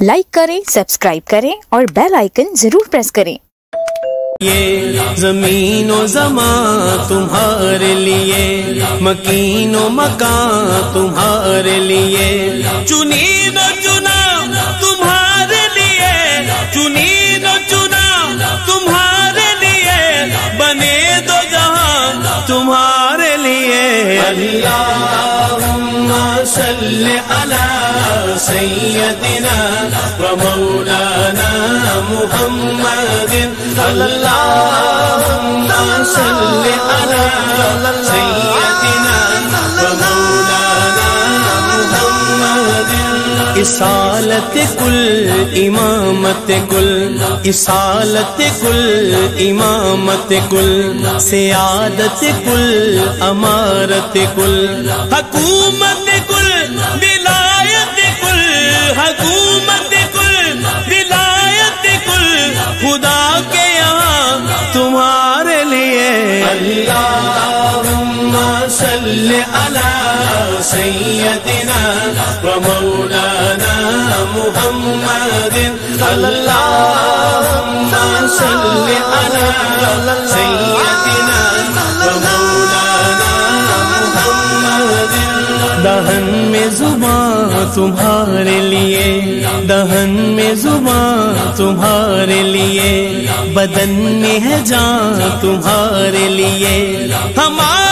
Like کریں، subscribe کریں اور بیل آئیکن ضرور پریس کریں۔ یہ زمین و زمان تمہارے لیے، مکین و مکان تمہارے لیے، چنین و چنا تمہارے لیے، چنین و چنا تمہارے لیے، بنے دو جہاں تمہارے لیے۔ اللہم صلی علی سیدنا و مولانا محمد، اللہم صلی علی سیدنا و مولانا محمد۔ اصالت کل امامت کل، اصالت کل امامت کل، سیادت کل امارت کل، حکومت کل ولایت کل، حکومت کل ولایت کل، خدا کے یہاں تمہارے لیے۔ اللہم صلی علی سیدنا و مولانا محمد، اللہم صلی علی سیدنا و مولانا محمد۔ دہن میں زبان تمہارے لیے، دہن میں زبان تمہارے لیے، بدن میں ہے جان تمہارے لیے، ہمارے